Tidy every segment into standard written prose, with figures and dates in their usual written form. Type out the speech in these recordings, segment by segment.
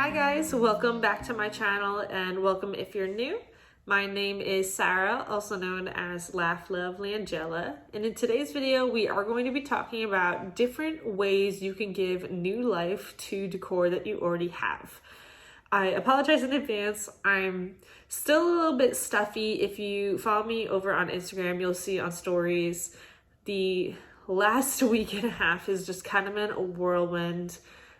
Hi guys, welcome back to my channel and welcome if you're new. My name is Sarah, also known as LaughLoveLangella, and in today's video we are going to be talking about different ways you can give new life to decor that you already have. I apologize in advance, I'm still a little bit stuffy. If you follow me over on Instagram, you'll see on stories the last week and a half has just kind of been a whirlwind.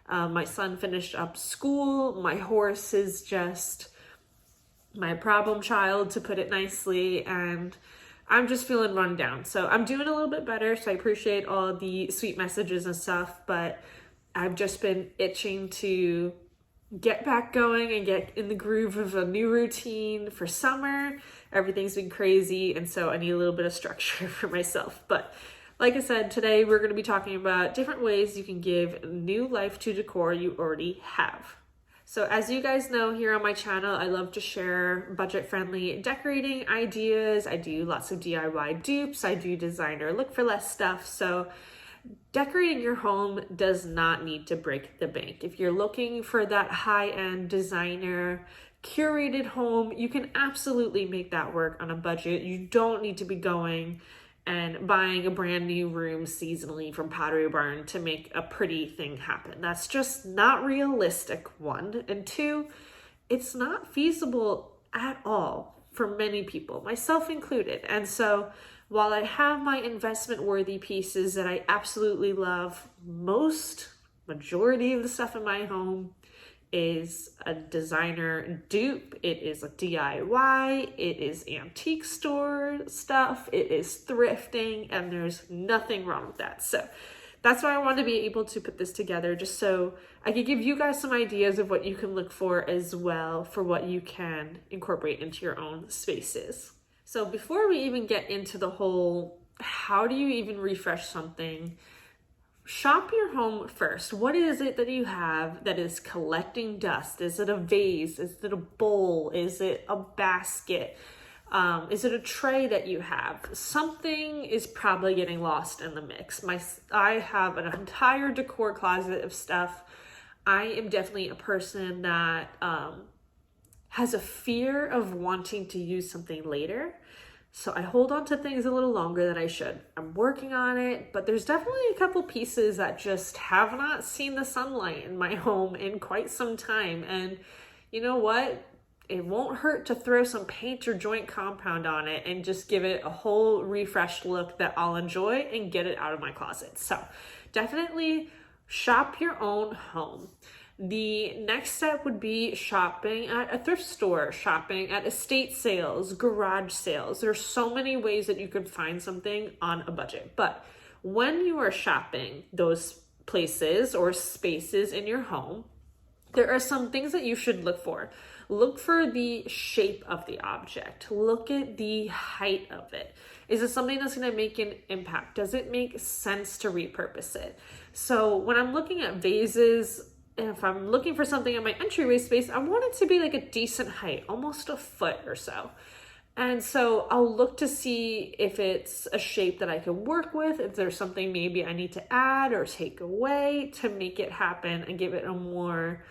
My son finished up school. My horse is just my problem child, to put it nicely, and I'm just feeling run down. So I'm doing a little bit better, so I appreciate all the sweet messages and stuff, but I've just been itching to get back going and get in the groove of a new routine for summer. Everything's been crazy, and so I need a little bit of structure for myself. But like I said, today we're going to be talking about different ways you can give new life to decor you already have. So as you guys know, here on my channel, I love to share budget-friendly decorating ideas. I do lots of DIY dupes. I do designer look for less stuff. So decorating your home does not need to break the bank. If you're looking for that high-end designer curated home, you can absolutely make that work on a budget. You don't need to be going and buying a brand new room seasonally from Pottery Barn to make a pretty thing happen. That's just not realistic, one. And two, it's not feasible at all for many people, myself included. And so while I have my investment worthy pieces that I absolutely love, majority of the stuff in my home is a designer dupe. It is a DIY, it is antique store stuff, it is thrifting, and there's nothing wrong with that. So that's why I wanted to be able to put this together, just so I could give you guys some ideas of what you can look for as well, for what you can incorporate into your own spaces. So before we even get into the whole, how do you even refresh something, shop your home first. What is it that you have that is collecting dust? Is it a vase? Is it a bowl? Is it a basket? Is it a tray that you have? Something is probably getting lost in the mix. I have an entire decor closet of stuff. I am definitely a person that has a fear of wanting to use something later. So I hold on to things a little longer than I should. I'm working on it, but there's definitely a couple pieces that just have not seen the sunlight in my home in quite some time. And you know what? It won't hurt to throw some paint or joint compound on it and just give it a whole refreshed look that I'll enjoy and get it out of my closet. So definitely shop your own home. The next step would be shopping at a thrift store, shopping at estate sales, garage sales. There's so many ways that you could find something on a budget. But when you are shopping those places or spaces in your home, there are some things that you should look for. Look for the shape of the object. Look at the height of it. Is it something that's going to make an impact? Does it make sense to repurpose it? So when I'm looking at vases, and if I'm looking for something in my entryway space, I want it to be like a decent height, almost a foot or so. And so I'll look to see if it's a shape that I can work with, if there's something maybe I need to add or take away to make it happen and give it a more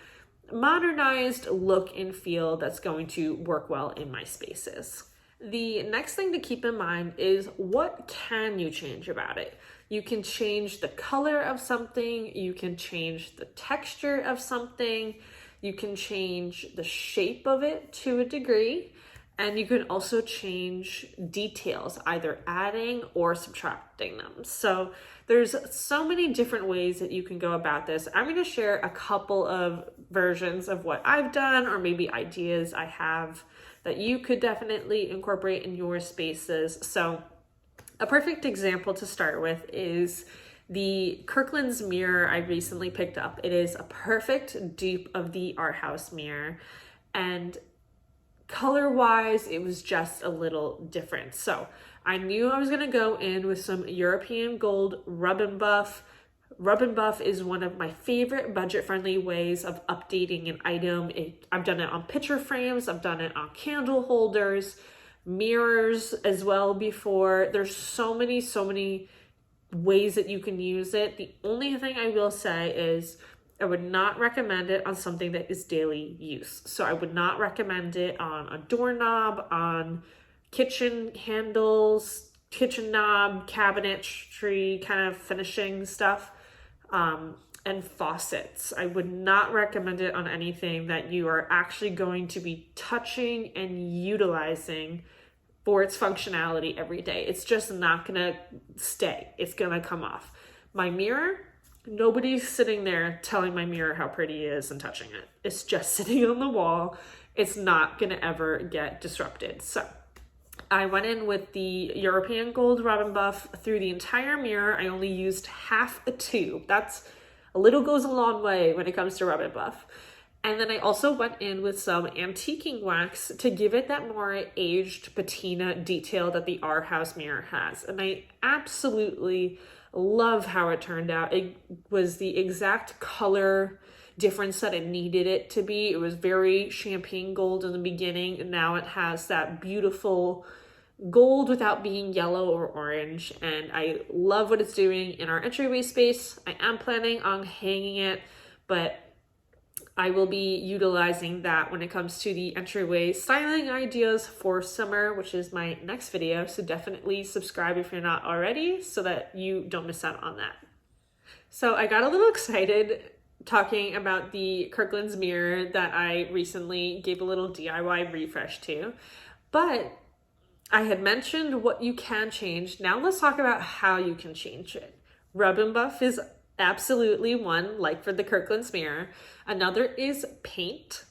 modernized look and feel that's going to work well in my spaces. The next thing to keep in mind is, what can you change about it? You can change the color of something, you can change the texture of something, you can change the shape of it to a degree, and you can also change details, either adding or subtracting them. So there's so many different ways that you can go about this. I'm going to share a couple of versions of what I've done, or maybe ideas I have that you could definitely incorporate in your spaces. So a perfect example to start with is the Kirkland's mirror I recently picked up. It is a perfect dupe of the Art House mirror, and color-wise, it was just a little different. So I knew I was gonna go in with some European gold rub and buff. Rub and buff is one of my favorite budget-friendly ways of updating an item. I've done it on picture frames, I've done it on candle holders, mirrors as well before. There's so many ways that you can use it. The only thing I will say is I would not recommend it on something that is daily use. So I would not recommend it on a doorknob, on kitchen handles, kitchen knob, cabinetry kind of finishing stuff, and faucets. I would not recommend it on anything that you are actually going to be touching and utilizing for its functionality every day. It's just not gonna stay. It's gonna come off. My mirror, nobody's sitting there telling my mirror how pretty it is and touching it. It's just sitting on the wall. It's not gonna ever get disrupted. So I went in with the European Gold Rub & Buff through the entire mirror. I only used half a tube. That's a little goes a long way when it comes to Rub & Buff. And then I also went in with some antiquing wax to give it that more aged patina detail that the R House mirror has. And I absolutely love how it turned out. It was the exact color difference that it needed it to be. It was very champagne gold in the beginning, and now it has that beautiful gold without being yellow or orange. And I love what it's doing in our entryway space. I am planning on hanging it, but I will be utilizing that when it comes to the entryway styling ideas for summer, which is my next video. So definitely subscribe if you're not already so that you don't miss out on that. So I got a little excited talking about the Kirkland's mirror that I recently gave a little DIY refresh to, but I had mentioned what you can change. Now let's talk about how you can change it. Rub & Buff is absolutely one, like for the Kirkland's mirror. Another is paint.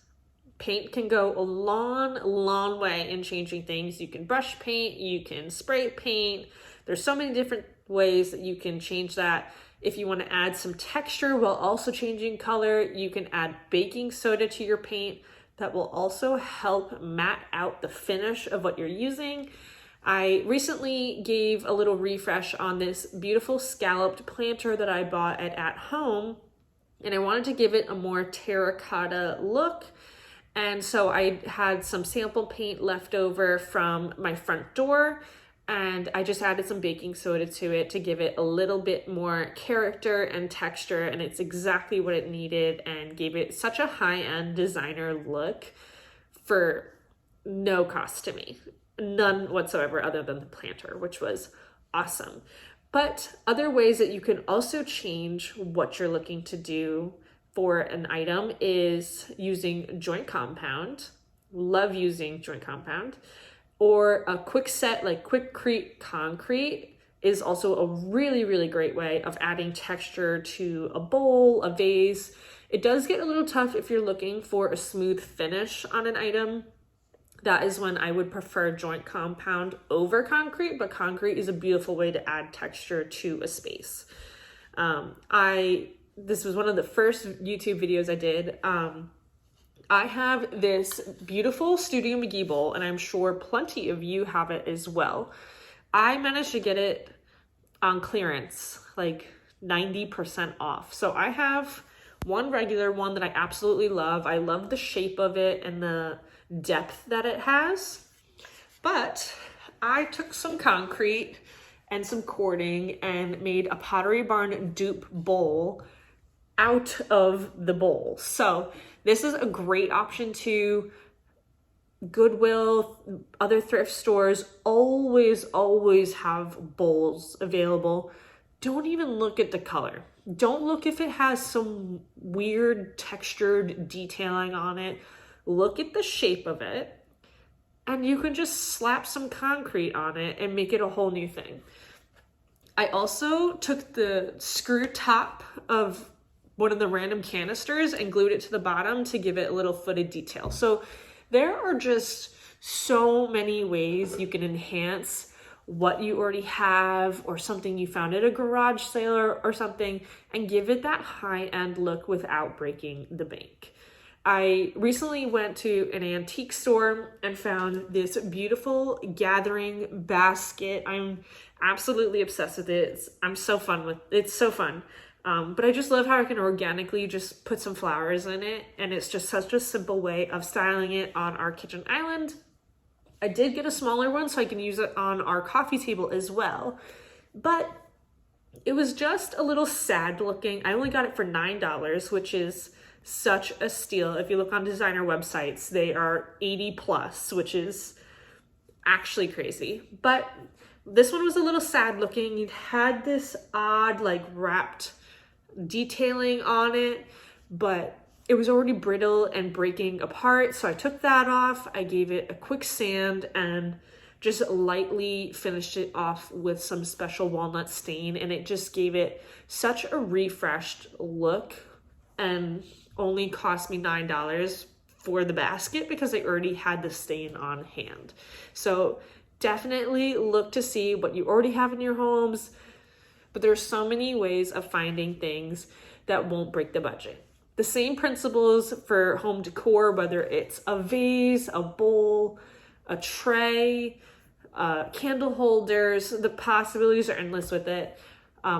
Paint can go a long way in changing things. You can brush paint, you can spray paint. There's so many different ways that you can change that. If you want to add some texture while also changing color, you can add baking soda to your paint. That will also help matte out the finish of what you're using. I recently gave a little refresh on this beautiful scalloped planter that I bought at Home, and I wanted to give it a more terracotta look. And so I had some sample paint left over from my front door, and I just added some baking soda to it to give it a little bit more character and texture, and it's exactly what it needed and gave it such a high-end designer look for no cost to me. None whatsoever other than the planter, which was awesome. But other ways that you can also change what you're looking to do for an item is using joint compound. Love using joint compound. Or a quick set like Quikrete concrete is also a really great way of adding texture to a bowl, a vase. It does get a little tough if you're looking for a smooth finish on an item. That is when I would prefer joint compound over concrete, but concrete is a beautiful way to add texture to a space. This was one of the first YouTube videos I did. I have this beautiful Studio McGee bowl, and I'm sure plenty of you have it as well. I managed to get it on clearance, like 90% off. So I have one regular one that I absolutely love. I love the shape of it and the depth that it has, but I took some concrete and some cording and made a Pottery Barn dupe bowl out of the bowl. So this is a great option to Goodwill, other thrift stores. Always have bowls available. Don't even look at the color. Don't look if it has some weird textured detailing on it. Look at the shape of it, and you can just slap some concrete on it and make it a whole new thing. I also took the screw top of one of the random canisters and glued it to the bottom to give it a little footed detail. So there are just so many ways you can enhance what you already have or something you found at a garage sale or something and give it that high-end look without breaking the bank. I recently went to an antique store and found this beautiful gathering basket. I'm absolutely obsessed with it. It's so fun. But I just love how I can organically just put some flowers in it, and it's just such a simple way of styling it on our kitchen island. I did get a smaller one so I can use it on our coffee table as well. But it was just a little sad looking. I only got it for $9, which is such a steal. If you look on designer websites, they are 80 plus, which is actually crazy. But this one was a little sad looking. It had this odd like wrapped detailing on it, but it was already brittle and breaking apart. So I took that off. I gave it a quick sand and just lightly finished it off with some special walnut stain, and it just gave it such a refreshed look, and only cost me $9 for the basket because I already had the stain on hand. So definitely look to see what you already have in your homes, but there's so many ways of finding things that won't break the budget. The same principles for home decor, whether it's a vase, a bowl, a tray, candle holders, the possibilities are endless with it.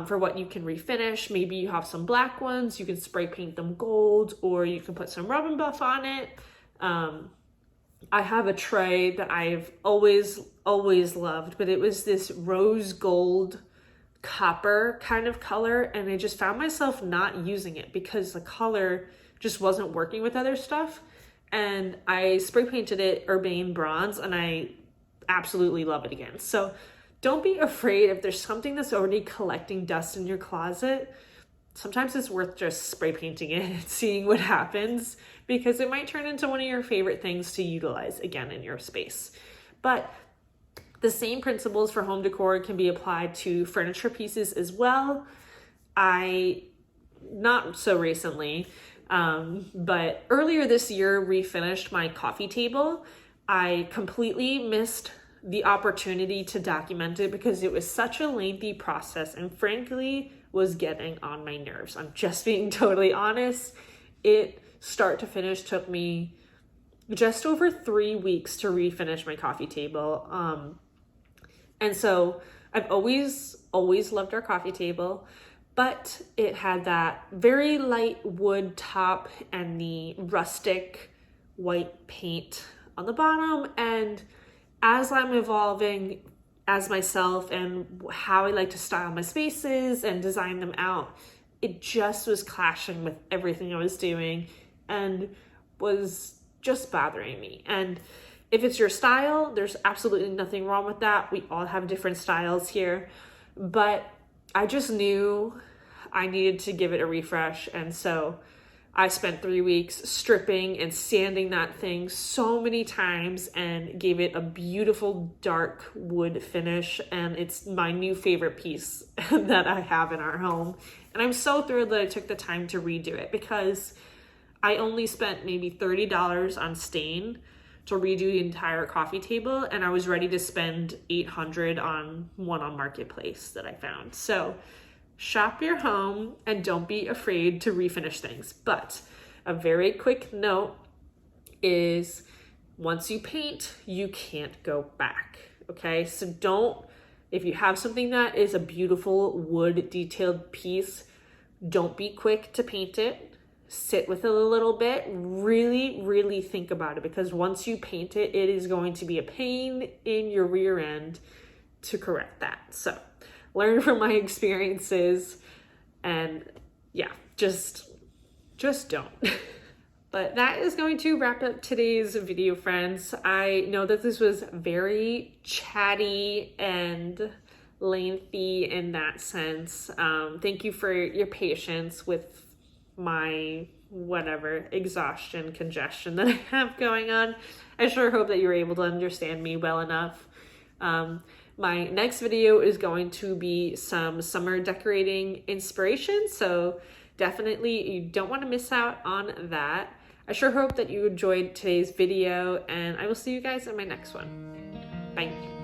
For what you can refinish. Maybe you have some black ones, you can spray paint them gold, or you can put some rub and buff on it. I have a tray that I've always loved, but it was this rose gold copper kind of color, and I just found myself not using it because the color just wasn't working with other stuff. And I spray painted it Urbane Bronze, and I absolutely love it again. So don't be afraid if there's something that's already collecting dust in your closet. Sometimes it's worth just spray painting it and seeing what happens, because it might turn into one of your favorite things to utilize again in your space. But the same principles for home decor can be applied to furniture pieces as well. Not so recently, but earlier this year, refinished my coffee table. I completely missed the opportunity to document it because it was such a lengthy process and frankly was getting on my nerves. I'm just being totally honest. It start to finish took me just over 3 weeks to refinish my coffee table. And so I've always loved our coffee table, but it had that very light wood top and the rustic white paint on the bottom. And as I'm evolving as myself and how I like to style my spaces and design them out, it just was clashing with everything I was doing and was just bothering me. And if it's your style, there's absolutely nothing wrong with that. We all have different styles here, but I just knew I needed to give it a refresh. And so I spent 3 weeks stripping and sanding that thing so many times and gave it a beautiful dark wood finish. And it's my new favorite piece that I have in our home. And I'm so thrilled that I took the time to redo it because I only spent maybe $30 on stain to redo the entire coffee table. And I was ready to spend $800 on one on Marketplace that I found. So shop your home and don't be afraid to refinish things. But a very quick note is once you paint, you can't go back. Okay, so if you have something that is a beautiful wood detailed piece, don't be quick to paint it. Sit with it a little bit, really think about it, because once you paint it, it is going to be a pain in your rear end to correct that. So learn from my experiences and yeah, just don't. But that is going to wrap up today's video, friends. I know that this was very chatty and lengthy in that sense. Thank you for your patience with my exhaustion, congestion that I have going on. I sure hope that you were able to understand me well enough. My next video is going to be some summer decorating inspiration, so definitely you don't want to miss out on that. I sure hope that you enjoyed today's video, and I will see you guys in my next one. Bye.